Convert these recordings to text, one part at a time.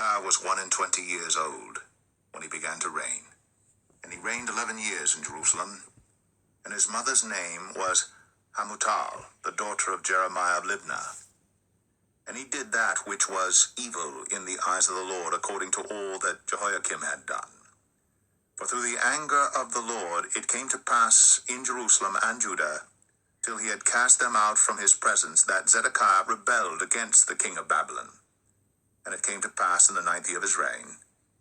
Zedekiah was 21 years old when he began to reign, and he reigned 11 years in Jerusalem. And his mother's name was Hamutal, the daughter of Jeremiah of Libnah. And he did that which was evil in the eyes of the Lord, according to all that Jehoiakim had done. For through the anger of the Lord it came to pass in Jerusalem and Judah, till he had cast them out from his presence, that Zedekiah rebelled against the king of Babylon. And it came to pass in the 9th year of his reign,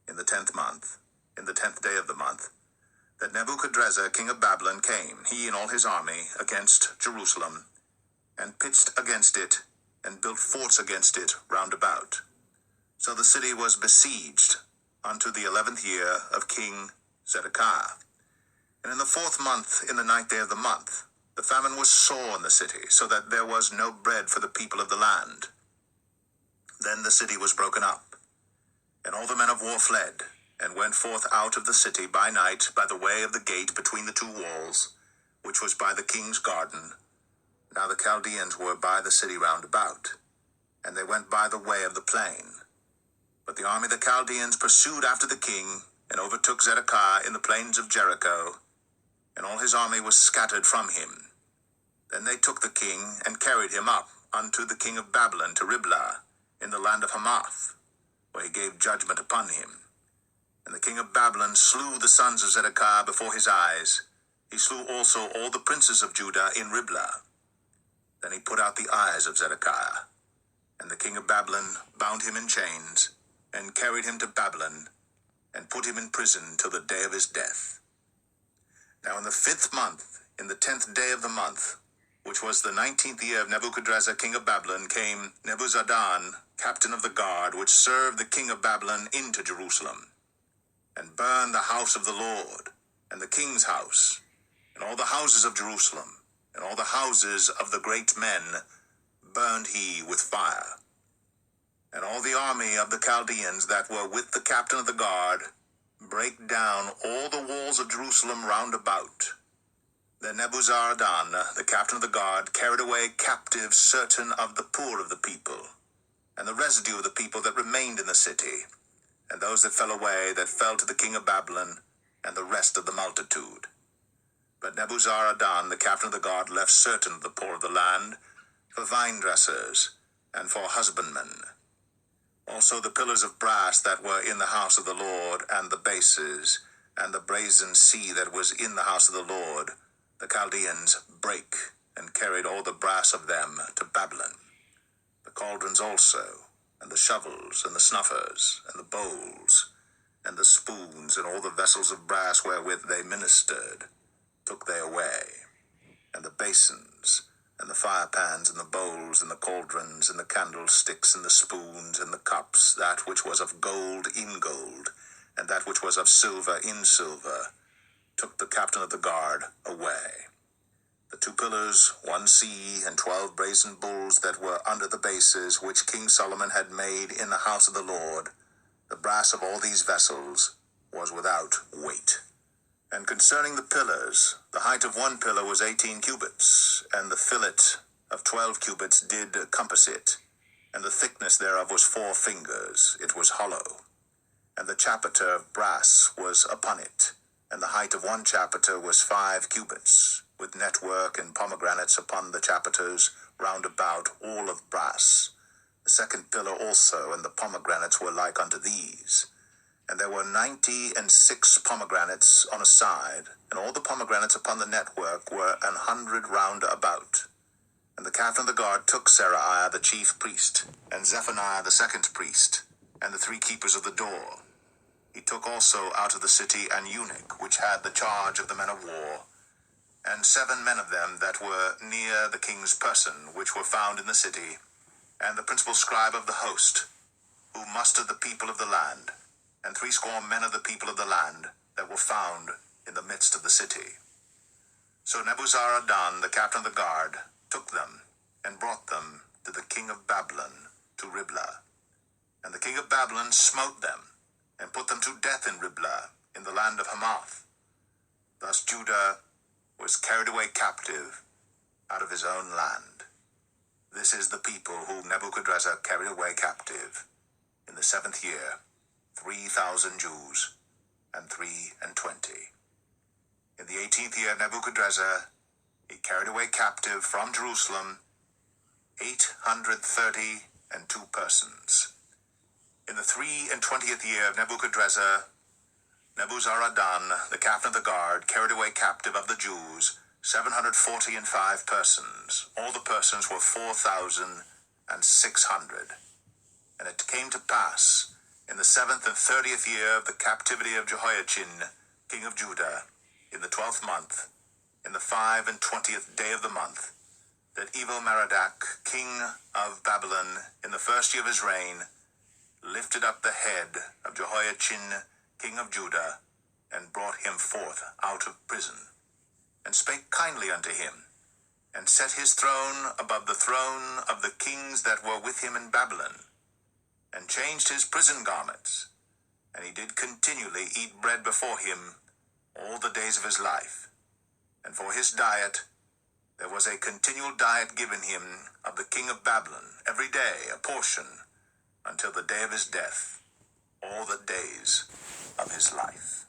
in the 10th month, in the 10th day of the month, that Nebuchadrezzar king of Babylon came, he and all his army, against Jerusalem, and pitched against it, and built forts against it round about. So the city was besieged unto the 11th year of King Zedekiah. And in the 4th month, in the 9th day of the month, the famine was sore in the city, so that there was no bread for the people of the land. Then the city was broken up, and all the men of war fled, and went forth out of the city by night by the way of the gate between the two walls, which was by the king's garden. Now the Chaldeans were by the city round about, and they went by the way of the plain. But the army of the Chaldeans pursued after the king, and overtook Zedekiah in the plains of Jericho, and all his army was scattered from him. Then they took the king, and carried him up unto the king of Babylon to Riblah, in the land of Hamath, where he gave judgment upon him. And the king of Babylon slew the sons of Zedekiah before his eyes. He slew also all the princes of Judah in Riblah. Then he put out the eyes of Zedekiah. And the king of Babylon bound him in chains, and carried him to Babylon, and put him in prison till the day of his death. Now in the 5th month, in the 10th day of the month, which was the 19th year of Nebuchadrezzar king of Babylon, came Nebuzaradan, captain of the guard, which served the king of Babylon, into Jerusalem, and burned the house of the Lord, and the king's house, and all the houses of Jerusalem, and all the houses of the great men burned he with fire. And all the army of the Chaldeans that were with the captain of the guard brake down all the walls of Jerusalem round about. Then Nebuzaradan, the captain of the guard, carried away captive certain of the poor of the people, and the residue of the people that remained in the city, and those that fell away, that fell to the king of Babylon, and the rest of the multitude. But Nebuzaradan, the captain of the guard, left certain of the poor of the land for vine dressers and for husbandmen. Also the pillars of brass that were in the house of the Lord, and the bases, and the brazen sea that was in the house of the Lord, the Chaldeans brake, and carried all the brass of them to Babylon. The cauldrons also, and the shovels, and the snuffers, and the bowls, and the spoons, and all the vessels of brass wherewith they ministered, took they away. And the basins, and the firepans, and the bowls, and the cauldrons, and the candlesticks, and the spoons, and the cups, that which was of gold in gold, and that which was of silver in silver, took the captain of the guard away. The 2 pillars, 1 sea, and 12 brazen bulls that were under the bases, which King Solomon had made in the house of the Lord, the brass of all these vessels was without weight. And concerning the pillars, the height of 1 pillar was 18 cubits, and the fillet of 12 cubits did compass it, and the thickness thereof was 4 fingers, it was hollow. And the chapiter of brass was upon it, and the height of 1 chapiter was 5 cubits, with network and pomegranates upon the chapiters round about, all of brass. The 2nd pillar also, and the pomegranates were like unto these. And there were 96 pomegranates on a side, and all the pomegranates upon the network were 100 round about. And the captain of the guard took Seraiah the chief priest, and Zephaniah the 2nd priest, and the 3 keepers of the door. He took also out of the city an eunuch, which had the charge of the men of war, and 7 men of them that were near the king's person, which were found in the city, and the principal scribe of the host, who mustered the people of the land, and 80 men of the people of the land that were found in the midst of the city. So Nebuzaradan, the captain of the guard, took them, and brought them to the king of Babylon to Riblah. And the king of Babylon smote them, and put them to death in Riblah, in the land of Hamath. Thus Judah was carried away captive out of his own land. This is the people whom Nebuchadrezzar carried away captive in the 7th year, 3,000 Jews, and 23. In the 18th year of Nebuchadrezzar, he carried away captive from Jerusalem 832 persons. In the 23rd year of Nebuchadrezzar, Nebuzaradan, the captain of the guard, carried away captive of the Jews 745 persons. All the persons were 4,600. And it came to pass, in the 7th and 30th year of the captivity of Jehoiachin, king of Judah, in the 12th month, in the 25th day of the month, that Evil-Merodach, king of Babylon, in the 1st year of his reign, lifted up the head of Jehoiachin, king of Judah, and brought him forth out of prison, and spake kindly unto him, and set his throne above the throne of the kings that were with him in Babylon, and changed his prison garments, and he did continually eat bread before him all the days of his life. And for his diet there was a continual diet given him of the king of Babylon, every day a portion, until the day of his death, all the days of his life.